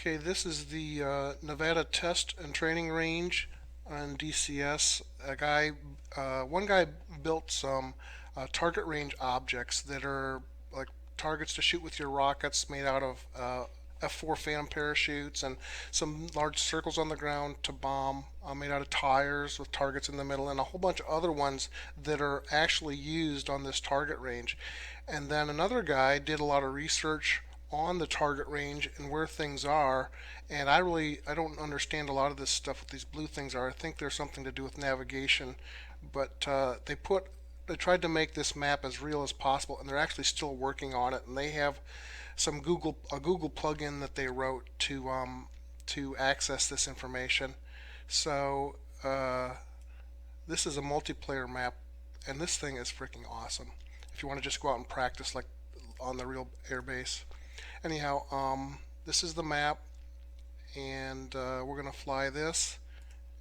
Okay, this is the Nevada Test and Training Range on DCS. One guy built some target range objects that are like targets to shoot with your rockets, made out of F4 Phantom parachutes, and some large circles on the ground to bomb, made out of tires with targets in the middle, and a whole bunch of other ones that are actually used on this target range. And then another guy did a lot of research on the target range and where things are. And I don't understand a lot of this stuff. What these blue things are, I think there's something to do with navigation. But they tried to make this map as real as possible, and they're actually still working on it. And they have a Google plugin that they wrote to access this information. So this is a multiplayer map, and this thing is freaking awesome. If you want to just go out and practice like on the real airbase. Anyhow, this is the map, and we're going to fly this,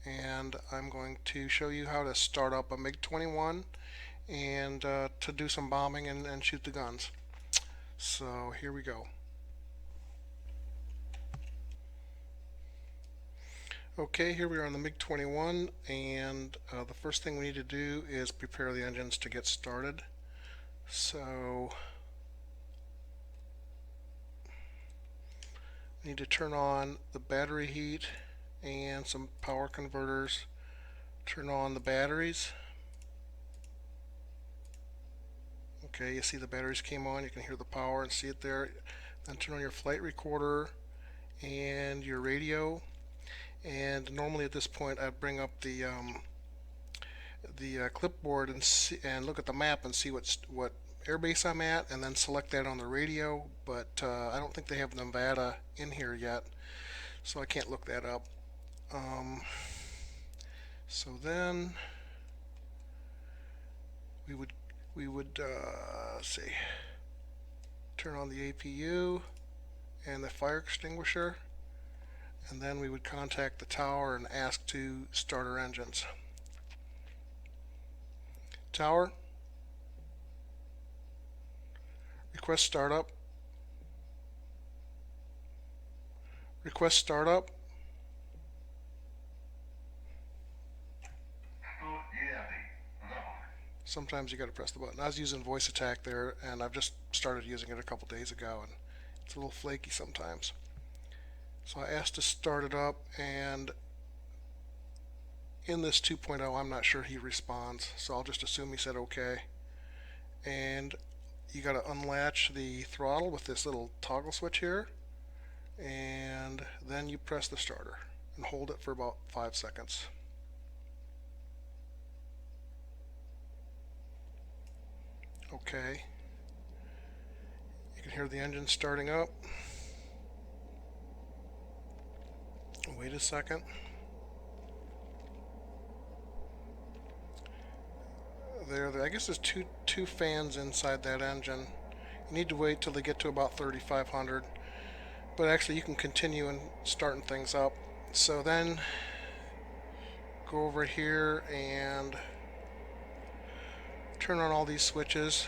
and I'm going to show you how to start up a MiG-21 and to do some bombing and shoot the guns. So here we go. Okay, here we are on the MiG-21, and the first thing we need to do is prepare the engines to get started. So we need to turn on the battery heat and some power converters. Turn on the batteries. Okay, you see the batteries came on. You can hear the power and see it there. Then turn on your flight recorder and your radio. And normally at this point I'd bring up the clipboard and look at the map and see what airbase I'm at, and then select that on the radio. But I don't think they have Nevada in here yet, so I can't look that up. So then we would see, turn on the APU and the fire extinguisher, and then we would contact the tower and ask to start our engines. Tower, request startup. Request startup. Sometimes you got to press the button. I was using voice attack there, and I've just started using it a couple days ago, and it's a little flaky sometimes. So I asked to start it up, and in this 2.0 I'm not sure he responds, so I'll just assume he said okay. And you got to unlatch the throttle with this little toggle switch here, and then you press the starter and hold it for about 5 seconds. Okay, you can hear the engine starting up. Wait a second. There, I guess there's two fans inside that engine. You need to wait till they get to about 3,500, but actually you can continue and starting things up. So then go over here and turn on all these switches.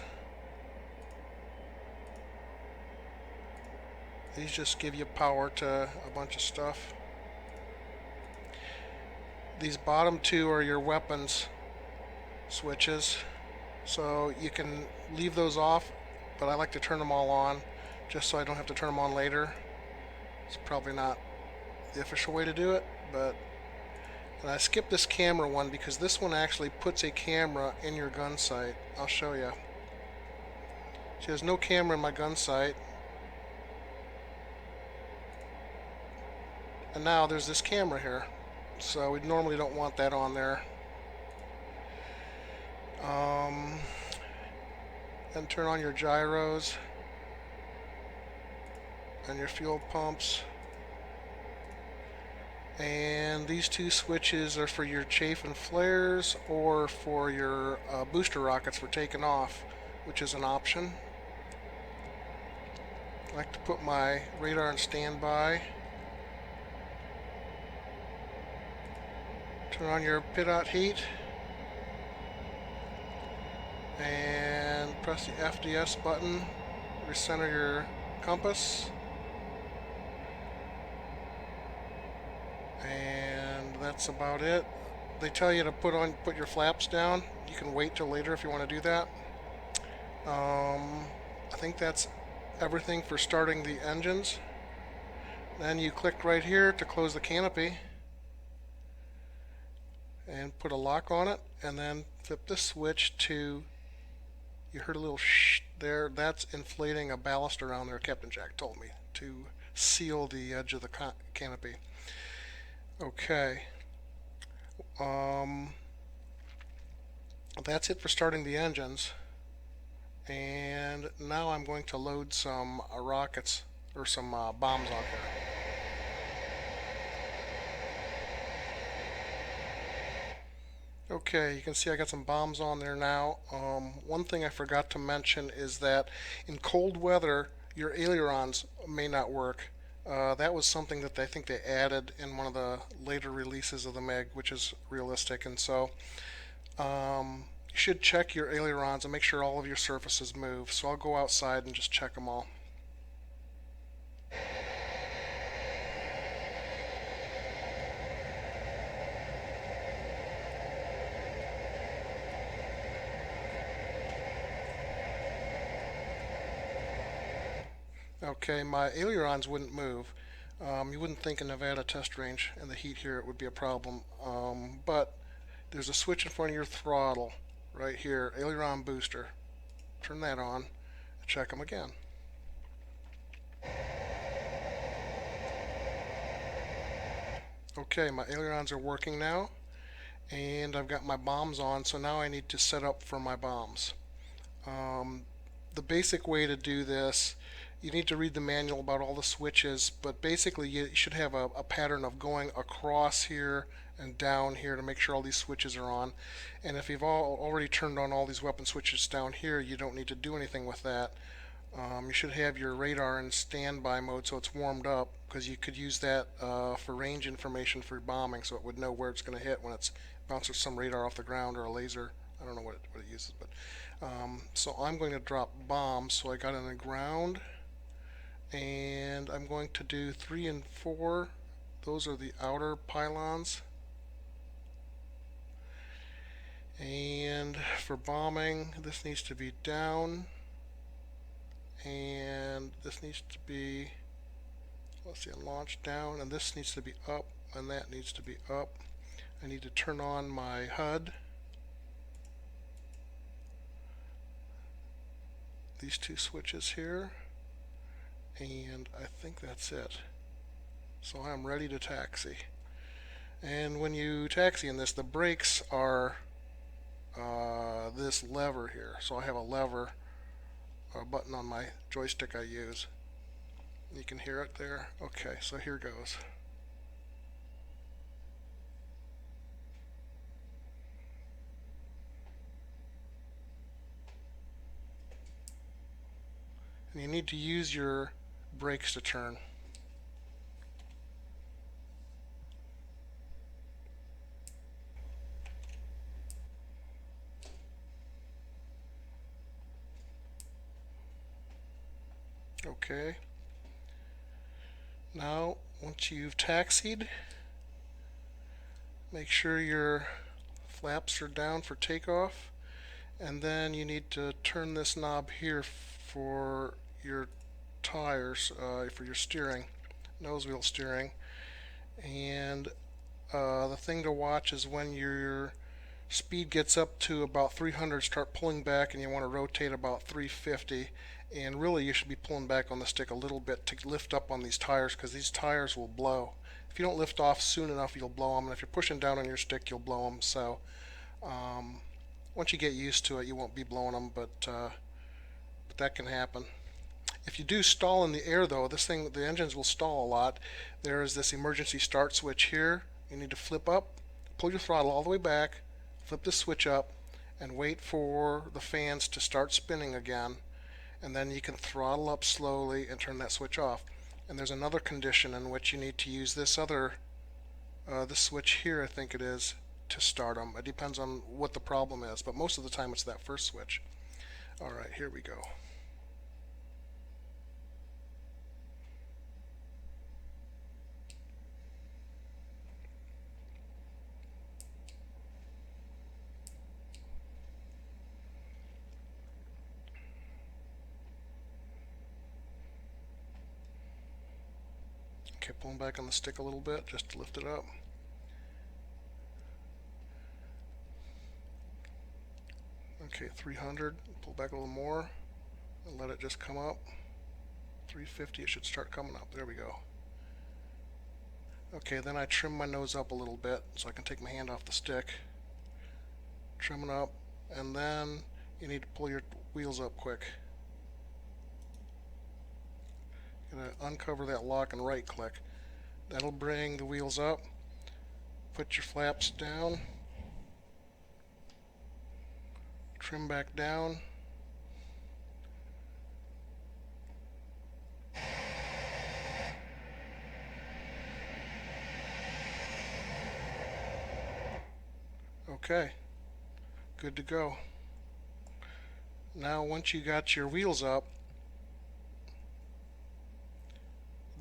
These just give you power to a bunch of stuff. These bottom two are your weapons switches, so you can leave those off, but I like to turn them all on just so I don't have to turn them on later. It's probably not the official way to do it, but and I skipped this camera one because this one actually puts a camera in your gun sight. I'll show you. See, there's no camera in my gun sight, and now there's this camera here, so we normally don't want that on there. Then turn on your gyros and your fuel pumps. And these two switches are for your chaff and flares or for your booster rockets for taking off, which is an option. I like to put my radar on standby. Turn on your pitot heat and press the FDS button. Recenter your compass. And that's about it. They tell you to put your flaps down. You can wait till later if you want to do that. I think that's everything for starting the engines. Then you click right here to close the canopy and put a lock on it, and then flip the switch to, you heard a little shh there, that's inflating a ballast around there. Captain Jack told me to seal the edge of the canopy. Okay, um, that's it for starting the engines. And now I'm going to load some rockets or some bombs on here. Okay, you can see I got some bombs on there now. One thing I forgot to mention is that in cold weather, your ailerons may not work. That was something that I think they added in one of the later releases of the Meg, which is realistic. And so you should check your ailerons and make sure all of your surfaces move. So I'll go outside and just check them all. Okay, my ailerons wouldn't move. You wouldn't think in Nevada test range and the heat here it would be a problem. But there's a switch in front of your throttle right here, aileron booster. Turn that on, check them again. Okay, my ailerons are working now, and I've got my bombs on, so now I need to set up for my bombs. Um, the basic way to do this, you need to read the manual about all the switches, but basically you should have a pattern of going across here and down here to make sure all these switches are on. And if you've already turned on all these weapon switches down here, you don't need to do anything with that. You should have your radar in standby mode so it's warmed up, because you could use that for range information for bombing, so it would know where it's going to hit when it's bounces some radar off the ground or a laser. I don't know what it uses, but so I'm going to drop bombs. So I got in the ground, and I'm going to do 3 and 4. Those are the outer pylons. And for bombing, this needs to be down, and this needs to be, let's see, launch down, and this needs to be up, and that needs to be up. I need to turn on my HUD. These two switches here, and I think that's it. So I'm ready to taxi. And when you taxi in this, the brakes are this lever here. So I have a lever, a button on my joystick I use. You can hear it there. Okay, so here goes. And you need to use your brakes to turn. Okay. Now, once you've taxied, make sure your flaps are down for takeoff, and then you need to turn this knob here for your tires, for your steering, nose wheel steering. And the thing to watch is when your speed gets up to about 300, start pulling back, and you want to rotate about 350. And really, you should be pulling back on the stick a little bit to lift up on these tires, because these tires will blow. If you don't lift off soon enough, you'll blow them. And if you're pushing down on your stick, you'll blow them. So once you get used to it, you won't be blowing them, but that can happen. If you do stall in the air, though, the engines will stall a lot. There is this emergency start switch here. You need to flip up, pull your throttle all the way back, flip the switch up, and wait for the fans to start spinning again. And then you can throttle up slowly and turn that switch off. And there's another condition in which you need to use this switch here, I think it is, to start them. It depends on what the problem is, but most of the time it's that first switch. All right, here we go. Okay, pulling back on the stick a little bit just to lift it up. Okay, 300, pull back a little more and let it just come up. 350, it should start coming up. There we go. Okay, then I trim my nose up a little bit so I can take my hand off the stick. Trim it up, and then you need to pull your wheels up quick. Gonna uncover that lock and right click. That'll bring the wheels up. Put your flaps down. Trim back down. Okay, good to go. Now once you got your wheels up,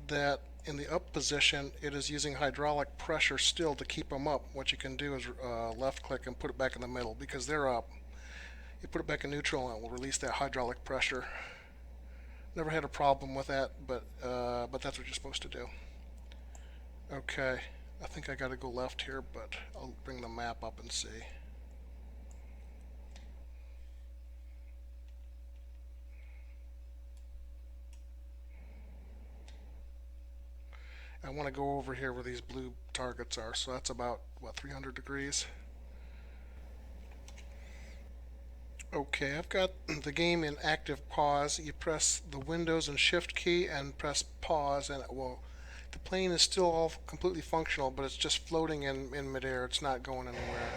that in the up position it is using hydraulic pressure still to keep them up. What you can do is left click and put it back in the middle because they're up. You put it back in neutral and it will release that hydraulic pressure. Never had a problem with that, but that's what you're supposed to do. Okay, I think I got to go left here, but I'll bring the map up and see. I want to go over here where these blue targets are, so that's about, what, 300 degrees? Okay, I've got the game in active pause. You press the Windows and Shift key and press pause, and it will. The plane is still all completely functional, but it's just floating in midair. It's not going anywhere.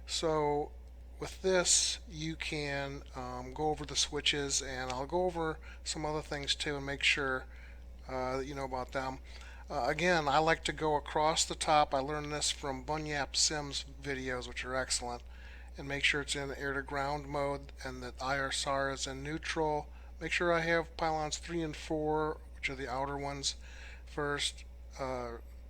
So with this, you can go over the switches, and I'll go over some other things too and make sure that you know about them. Again, I like to go across the top. I learned this from Bunyap Sims videos, which are excellent. And make sure it's in air to ground mode and that ISR is in neutral. Make sure I have pylons 3 and 4, which are the outer ones, first.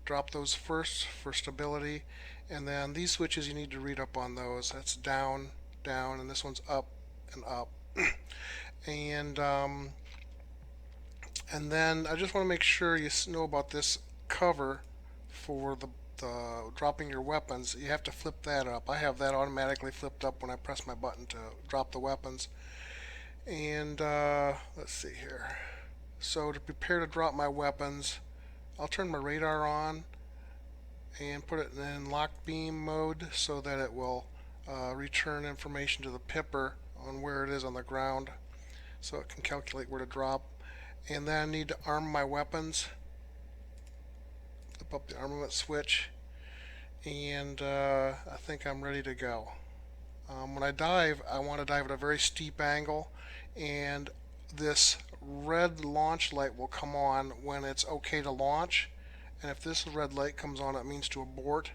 Drop those first for stability. And then these switches, you need to read up on those. That's down, down, and this one's up and up. and and then I just want to make sure you know about this cover for the dropping your weapons. You have to flip that up. I have that automatically flipped up when I press my button to drop the weapons. And let's see here. So to prepare to drop my weapons, I'll turn my radar on and put it in lock beam mode so that it will return information to the pipper on where it is on the ground, so it can calculate where to drop. And then I need to arm my weapons. Flip up the armament switch, and I think I'm ready to go. When I dive, I want to dive at a very steep angle, and this red launch light will come on when it's okay to launch. And if this red light comes on, it means to abort.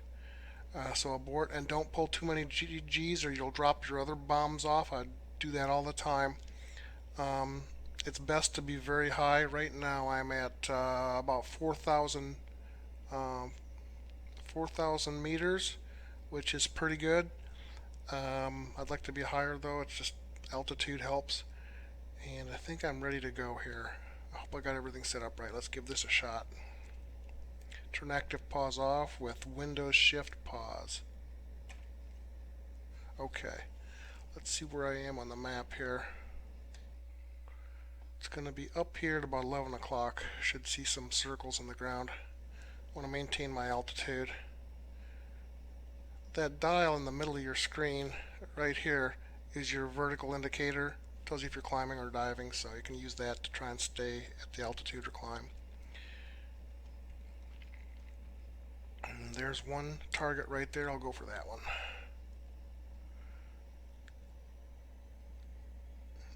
So abort, and don't pull too many G's or you'll drop your other bombs off. I do that all the time. It's best to be very high. Right now I'm at about 4,000 meters, which is pretty good. I'd like to be higher though. It's just altitude helps. And I think I'm ready to go here. I hope I got everything set up right. Let's give this a shot. Turn active pause off with Windows Shift pause. Okay, let's see where I am on the map here. It's going to be up here at about 11 o'clock. Should see some circles on the ground. I want to maintain my altitude. That dial in the middle of your screen right here is your vertical indicator. It tells you if you're climbing or diving, so you can use that to try and stay at the altitude or climb. And there's one target right there. I'll go for that one.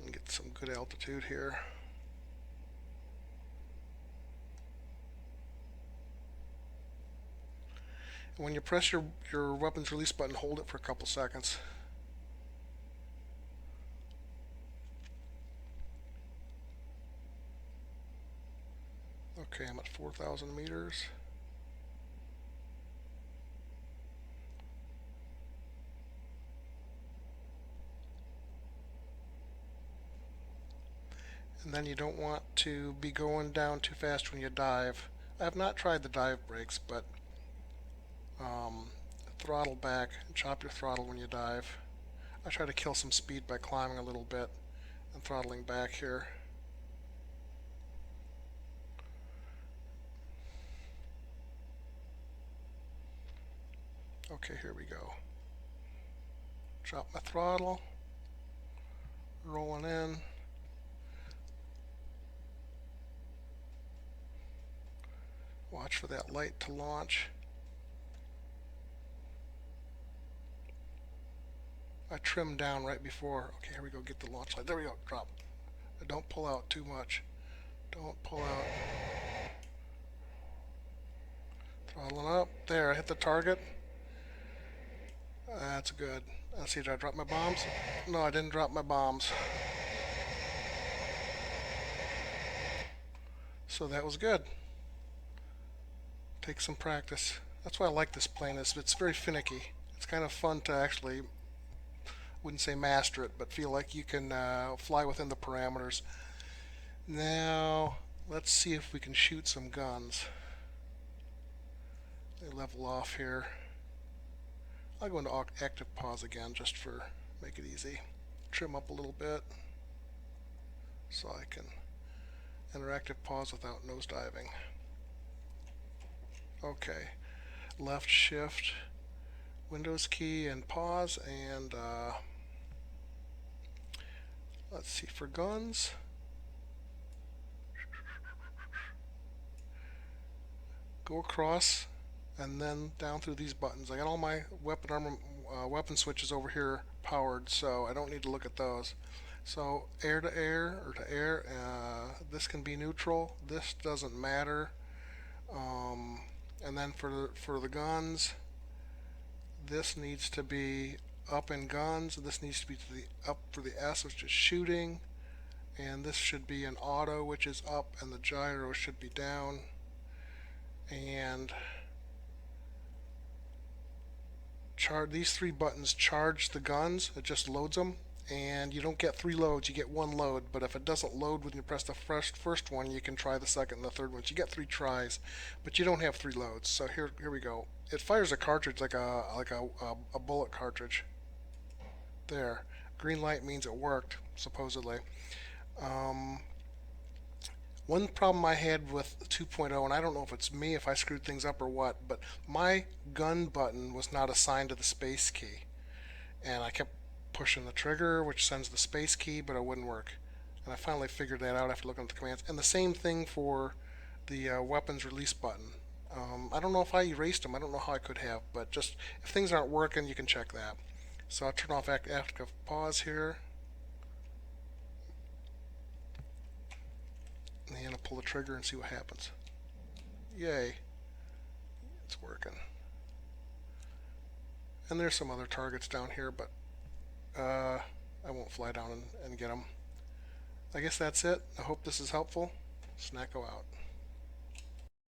And get some good altitude here. And when you press your weapons release button, hold it for a couple seconds. Okay, I'm at 4,000 meters. And then you don't want to be going down too fast when you dive. I have not tried the dive brakes, but um, throttle back, chop your throttle when you dive. I try to kill some speed by climbing a little bit and throttling back here. Okay, here we go. Drop my throttle, rolling in. Watch for that light to launch. I trimmed down right before. Okay, here we go, get the launch light. There we go, drop. Don't pull out too much. Don't pull out. Throttling up. There, I hit the target. That's good. Let's see, did I drop my bombs? No, I didn't drop my bombs. So that was good. Take some practice. That's why I like this plane. It's very finicky. It's kind of fun to actually, wouldn't say master it, but feel like you can fly within the parameters. Now, let's see if we can shoot some guns. They level off here. I'll go into active pause again just for make it easy. Trim up a little bit so I can enter active pause without nosediving. Okay, left shift, Windows key and pause, and let's see for guns. Go across and then down through these buttons. I got all my weapon switches over here powered, so I don't need to look at those. So air to air or to air, this can be neutral. This doesn't matter. And then for the guns, this needs to be up in guns. This needs to be to the up for the S, which is shooting, and this should be an auto, which is up, and the gyro should be down. And these three buttons charge the guns. It just loads them, and you don't get three loads, you get one load. But if it doesn't load when you press the first one, you can try the second and the third one. So you get three tries, but you don't have three loads. So here we go. It fires a cartridge like a bullet cartridge. There, green light means it worked supposedly. One problem I had with 2.0, and I don't know if it's me, if I screwed things up or what, but my gun button was not assigned to the space key. And I kept pushing the trigger, which sends the space key, but it wouldn't work. And I finally figured that out after looking at the commands. And the same thing for the weapons release button. I don't know if I erased them. I don't know how I could have, but just if things aren't working, you can check that. So I'll turn off active pause here. And I'll pull the trigger and see what happens. Yay. It's working. And there's some other targets down here, but I won't fly down and get them. I guess that's it. I hope this is helpful. Snacko out.